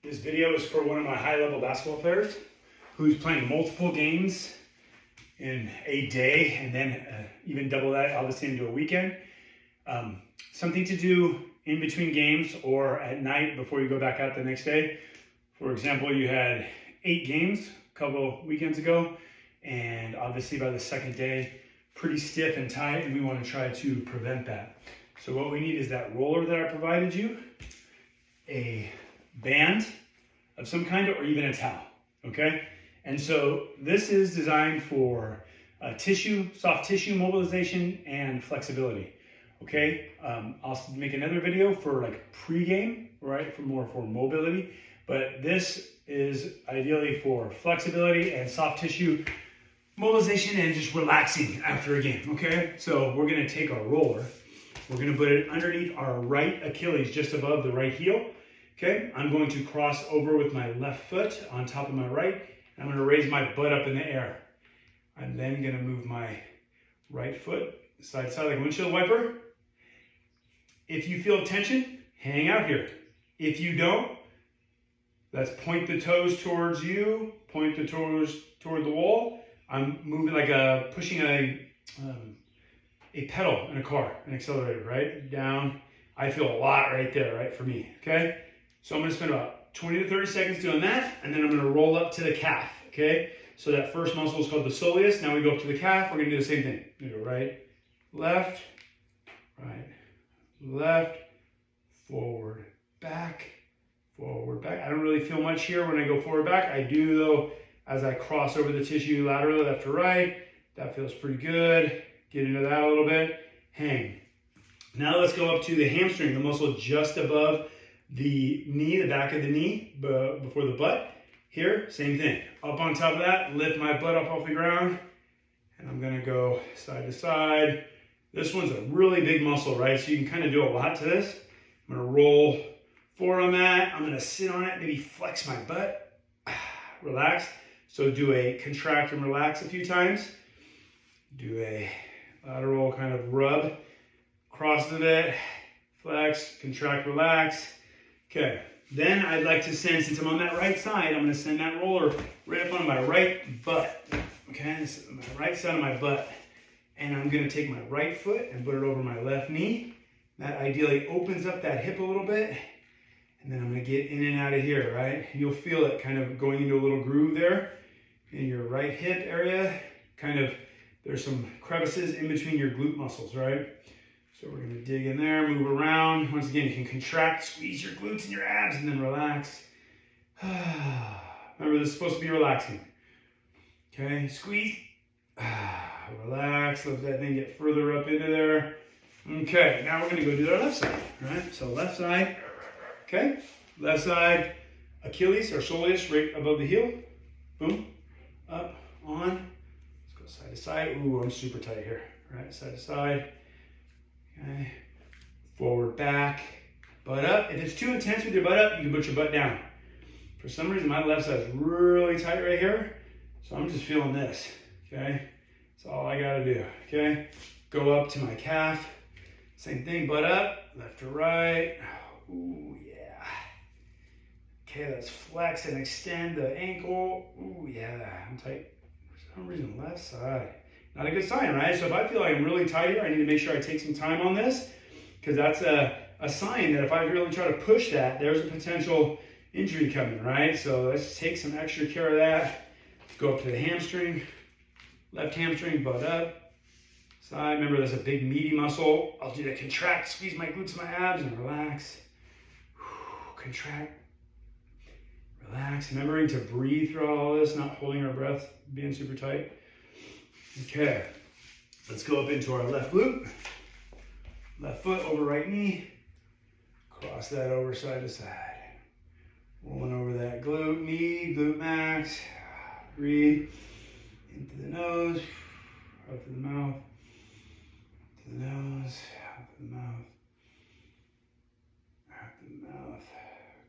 This video is for one of my high-level basketball players who's playing multiple games in a day and then even double that obviously into a weekend. Something to do in between games or at night before you go back out the next day. For example, you had 8 games a couple weekends ago, and obviously by the second day, pretty stiff and tight, and we want to try to prevent that. So what we need is that roller that I provided you, a band of some kind, or even a towel, okay? And so this is designed for soft tissue mobilization and flexibility, okay? I'll make another video for like pre-game, right? For mobility, but this is ideally for flexibility and soft tissue mobilization and just relaxing after a game, okay? So we're gonna take our roller, we're gonna put it underneath our right Achilles, just above the right heel, okay? I'm going to cross over with my left foot on top of my right, and I'm gonna raise my butt up in the air. I'm then gonna move my right foot side to side like a windshield wiper. If you feel tension, hang out here. If you don't, let's point the toes towards you, point the toes toward the wall. I'm moving like pushing a pedal in a car, an accelerator, right? Down. I feel a lot right there, right, for me, okay? So I'm gonna spend about 20 to 30 seconds doing that, and then I'm gonna roll up to the calf, okay? So that first muscle is called the soleus. Now we go up to the calf, we're gonna do the same thing. We go right, left, forward, back, forward, back. I don't really feel much here when I go forward, back. I do though, as I cross over the tissue laterally, left to right. That feels pretty good. Get into that a little bit, hang. Now let's go up to the hamstring, the muscle just above the knee, the back of the knee, before the butt. Here, same thing. Up on top of that, lift my butt up off the ground, and I'm gonna go side to side. This one's a really big muscle, right? So you can kind of do a lot to this. I'm gonna roll forward on that. I'm gonna sit on it, maybe flex my butt, relax. So do a contract and relax a few times. Do a lateral kind of rub, cross of it, flex, contract, relax. Okay, then I'd like to send, since I'm on that right side, I'm gonna send that roller right up on my right butt. Okay, this is my right side of my butt. And I'm gonna take my right foot and put it over my left knee. That ideally opens up that hip a little bit. And then I'm gonna get in and out of here, right? You'll feel it kind of going into a little groove there in your right hip area. Kind of, there's some crevices in between your glute muscles, right? So we're gonna dig in there, move around. Once again, you can contract, squeeze your glutes and your abs, and then relax. Remember, this is supposed to be relaxing. Okay, squeeze, relax, let that thing get further up into there. Okay, now we're gonna go do the left side, right? So left side, okay? Left side, Achilles or soleus right above the heel. Boom, up, on. Let's go side to side. Ooh, I'm super tight here, right? Side to side. Okay, forward, back, butt up. If it's too intense with your butt up, you can put your butt down. For some reason, my left side is really tight right here, so I'm just feeling this, okay? That's all I gotta do, okay? Go up to my calf. Same thing, butt up, left to right. Ooh, yeah. Okay, let's flex and extend the ankle. Ooh, yeah, I'm tight. For some reason, left side. Not a good sign, right? So if I feel like I'm really tight here, I need to make sure I take some time on this, because that's a sign that if I really try to push that, there's a potential injury coming, right? So let's take some extra care of that. Go up to the hamstring, left hamstring, butt up, side. Remember, there's a big meaty muscle. I'll do the contract, squeeze my glutes and my abs, and relax. Contract, relax. Remembering to breathe through all this, not holding our breath, being super tight. Okay, let's go up into our left glute. Left foot over right knee. Cross that over side to side. Rolling over that glute, knee, glute max. Breathe into the nose, out to the mouth, to the nose, out to the mouth, out to the mouth.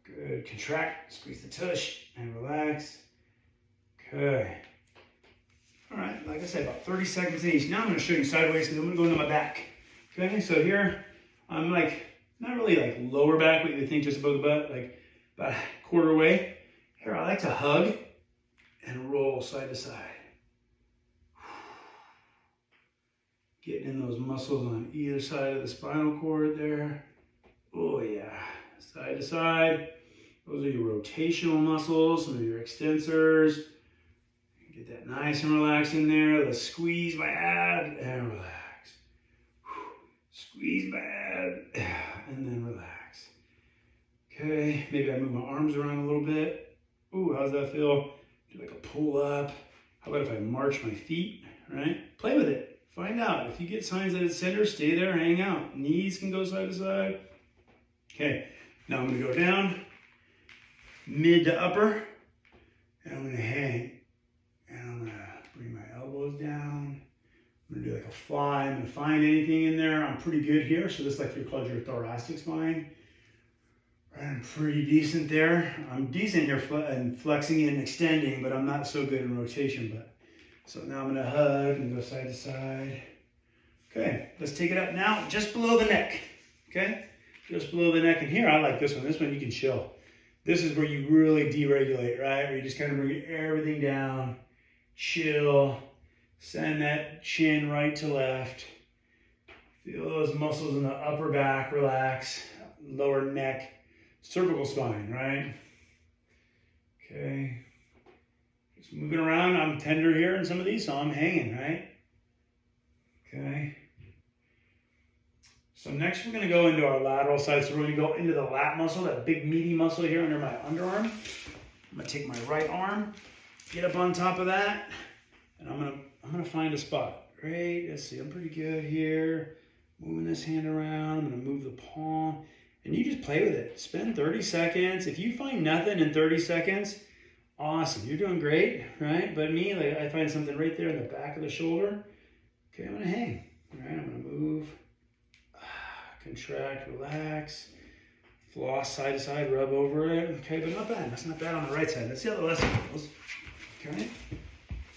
Good. Contract, squeeze the tush, and relax. Okay. All right, like I said, about 30 seconds each. Now I'm going to show you sideways because I'm going to go into my back. Okay, so here I'm like, not really like lower back, what you would think just above the butt, like about a quarter way. Here, I like to hug and roll side to side. Getting in those muscles on either side of the spinal cord there. Oh yeah, side to side. Those are your rotational muscles, some of your extensors. Get that nice and relaxed in there. Let's squeeze my ab and relax. Squeeze my ab and then relax. Okay, maybe I move my arms around a little bit. Ooh, how's that feel? Do like a pull up. How about if I march my feet, right? Play with it. Find out. If you get signs that it's center, stay there, hang out. Knees can go side to side. Okay, now I'm gonna go down, mid to upper, and I'm gonna hang. And I'm gonna bring my elbows down. I'm gonna do like a fly. I'm gonna find anything in there. I'm pretty good here. So this is like called your thoracic spine. Right, I'm pretty decent there. I'm decent here and flexing and extending, but I'm not so good in rotation. But so now I'm gonna hug and go side to side. Okay, let's take it up now, just below the neck. Okay, just below the neck. And here, I like this one. This one you can chill. This is where you really deregulate, right? Where you just kind of bring everything down, chill, send that chin right to left. Feel those muscles in the upper back relax, lower neck, cervical spine, right? Okay. Just moving around. I'm tender here in some of these, so I'm hanging, right? Okay. So next we're going to go into our lateral side. So we're going to go into the lat muscle, that big meaty muscle here under my underarm. I'm going to take my right arm, get up on top of that, and I'm gonna find a spot. Great. Let's see. I'm pretty good here. Moving this hand around. I'm going to move the palm. And you just play with it. Spend 30 seconds. If you find nothing in 30 seconds, awesome. You're doing great, right? But me, like I find something right there in the back of the shoulder. Okay, I'm going to hang. All right, I'm going to move. Contract, relax, floss side to side, rub over it. Okay, but not bad. That's not bad on the right side. Let's see how the left side goes. Okay,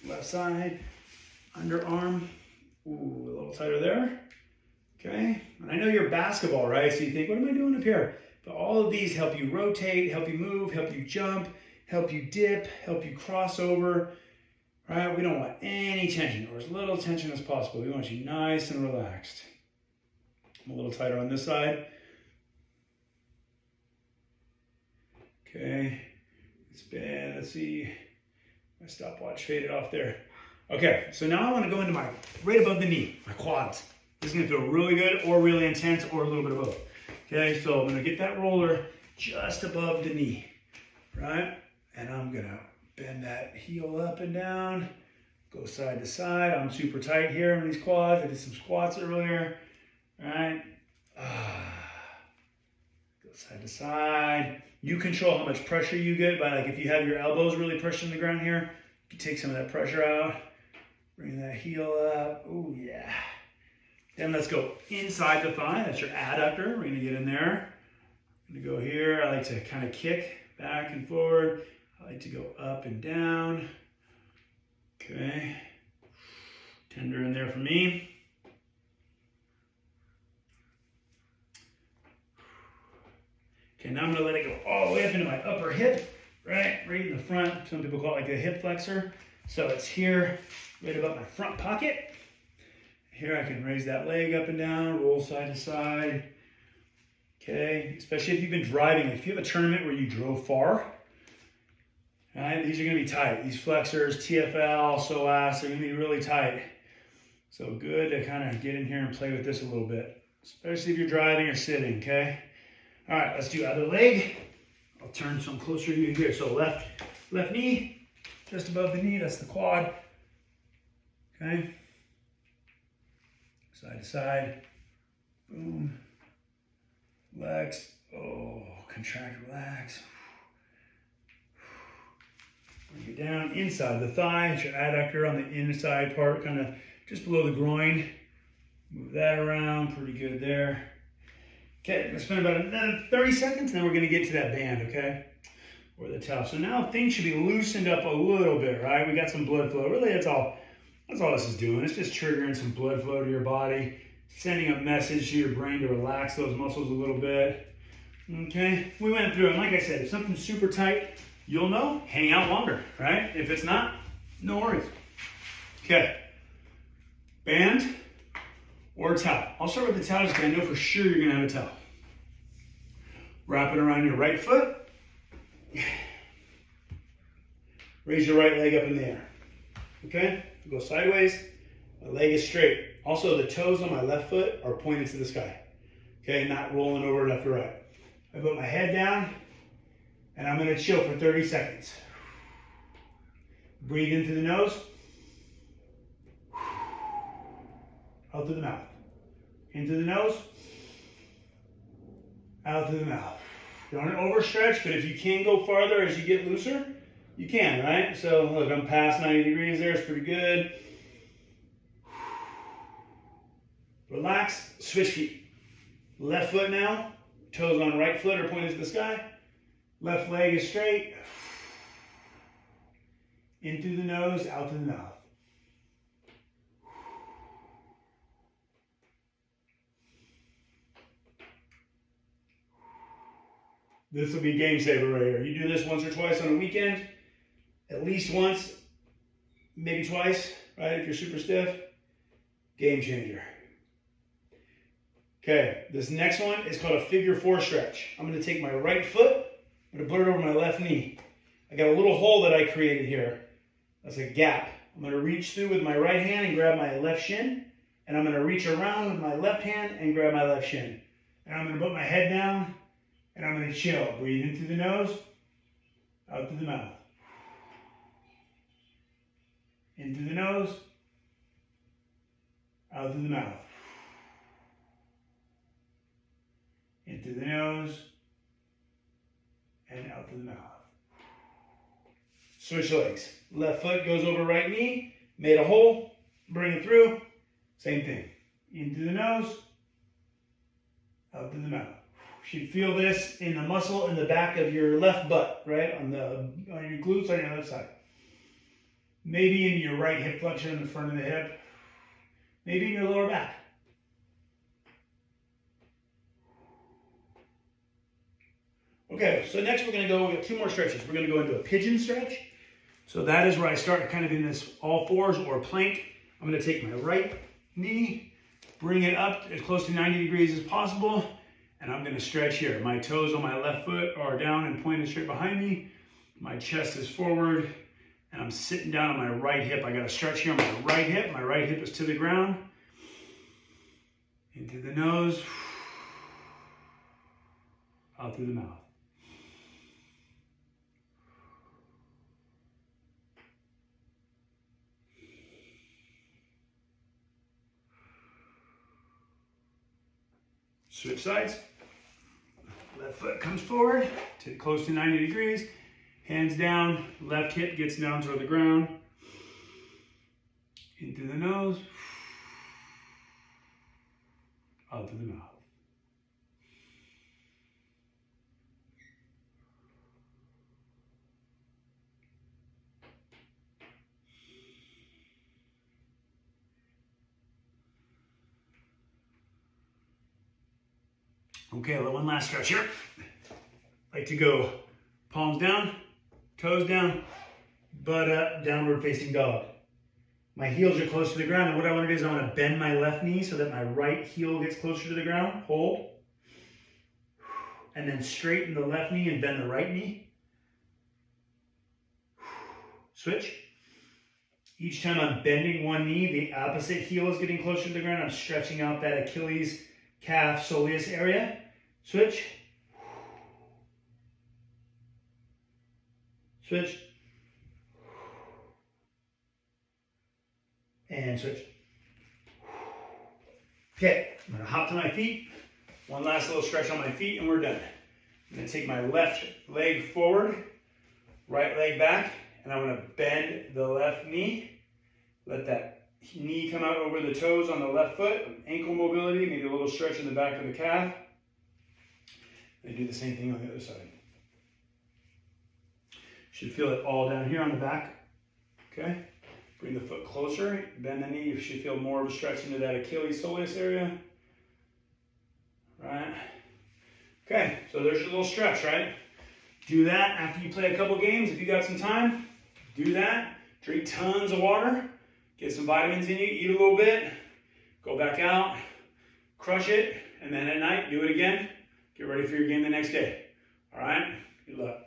left side, underarm. Ooh, a little tighter there. Okay, and I know you're basketball, right? So you think, what am I doing up here? But all of these help you rotate, help you move, help you jump, help you dip, help you cross over, right? We don't want any tension or as little tension as possible. We want you nice and relaxed. I'm a little tighter on this side. Okay, spin, let's see. My stopwatch faded off there. Okay, so now I want to go into my, right above the knee, my quads. This is going to feel really good or really intense or a little bit of both. Okay, so I'm going to get that roller just above the knee, right? And I'm going to bend that heel up and down, go side to side. I'm super tight here in these quads. I did some squats earlier. Right? Go side to side. You control how much pressure you get by, like, if you have your elbows really pressing the ground here, you can take some of that pressure out. Bring that heel up. Oh yeah. Then let's go inside the thigh. That's your adductor. We're gonna get in there. I'm gonna go here. I like to kind of kick back and forward. I like to go up and down. Okay. Tender in there for me. Okay, now I'm gonna let it go all the way up into my upper hip, right in the front. Some people call it like a hip flexor. So it's here, right about my front pocket. Here I can raise that leg up and down, roll side to side. Okay, especially if you've been driving. If you have a tournament where you drove far, right, these are gonna be tight. These flexors, TFL, psoas, they're gonna be really tight. So good to kind of get in here and play with this a little bit, especially if you're driving or sitting, okay? All right, let's do other leg. I'll turn some closer to you here. So left knee, just above the knee, that's the quad. Okay. Side to side. Boom. Relax. Oh, contract, relax. Bring it down inside the thigh. It's your adductor on the inside part, kind of just below the groin. Move that around, pretty good there. Okay, let's spend about another 30 seconds, and then we're gonna get to that band, okay? Or the towel. So now things should be loosened up a little bit, right? We got some blood flow. Really, that's all this is doing. It's just triggering some blood flow to your body, sending a message to your brain to relax those muscles a little bit. Okay, we went through it. Like I said, if something's super tight, you'll know, hang out longer, right? If it's not, no worries. Okay, band or towel. I'll start with the towel because I know for sure you're gonna have a towel. Wrap it around your right foot. Raise your right leg up in the air. Okay, go sideways. My leg is straight. Also, the toes on my left foot are pointed to the sky. Okay, not rolling over left or right. I put my head down and I'm gonna chill for 30 seconds. Breathe into the nose. Out through the mouth. Into the nose. Out through the mouth. Don't overstretch, but if you can go farther as you get looser, you can, right? So look, I'm past 90 degrees there, it's pretty good. Relax, switch feet. Left foot now, toes on right foot are pointed to the sky. Left leg is straight. In through the nose, out through the mouth. This will be game saver right here. You do this once or twice on a weekend, at least once, maybe twice, right? If you're super stiff, game changer. Okay, this next one is called a figure 4 stretch. I'm gonna take my right foot, I'm gonna put it over my left knee. I got a little hole that I created here. That's a gap. I'm gonna reach through with my right hand and grab my left shin, and I'm gonna reach around with my left hand and grab my left shin. And I'm gonna put my head down, and I'm gonna chill. Breathe in through the nose, out through the mouth. In through the nose, out through the mouth. In through the nose, and out through the mouth. Switch legs. Left foot goes over right knee, made a hole, bring it through. Same thing. In through the nose, out through the mouth. You should feel this in the muscle in the back of your left butt, right? On your glutes on your left side. Maybe in your right hip flexion in the front of the hip. Maybe in your lower back. Okay, so next we have 2 more stretches. We're gonna go into a pigeon stretch. So that is where I start kind of in this all fours or plank. I'm gonna take my right knee, bring it up as close to 90 degrees as possible, and I'm gonna stretch here. My toes on my left foot are down and pointed straight behind me. My chest is forward, and I'm sitting down on my right hip. I got a stretch here on my right hip. My right hip is to the ground. In through the nose, out through the mouth. Switch sides. Left foot comes forward to close to 90 degrees. Hands down, left hip gets down toward the ground. In through the nose, out through the mouth. Okay, one last stretch here. Like to go palms down, toes down, butt up, downward facing dog. My heels are close to the ground, and what I want to do is I want to bend my left knee so that my right heel gets closer to the ground. Hold. And then straighten the left knee and bend the right knee. Switch. Each time I'm bending one knee, the opposite heel is getting closer to the ground. I'm stretching out that Achilles, calf, soleus area. Switch. Switch. And switch. Okay, I'm gonna hop to my feet. One last little stretch on my feet and we're done. I'm gonna take my left leg forward, right leg back, and I'm gonna bend the left knee. Let that knee come out over the toes on the left foot. Ankle mobility, maybe a little stretch in the back of the calf. And do the same thing on the other side. Should feel it all down here on the back. Okay. Bring the foot closer, bend the knee. You should feel more of a stretch into that Achilles soleus area. Right. Okay, so there's your little stretch, right? Do that after you play a couple games. If you got some time, do that. Drink tons of water. Get some vitamins in you. Eat a little bit. Go back out. Crush it. And then at night, do it again. Get ready for your game the next day. All right? Good luck.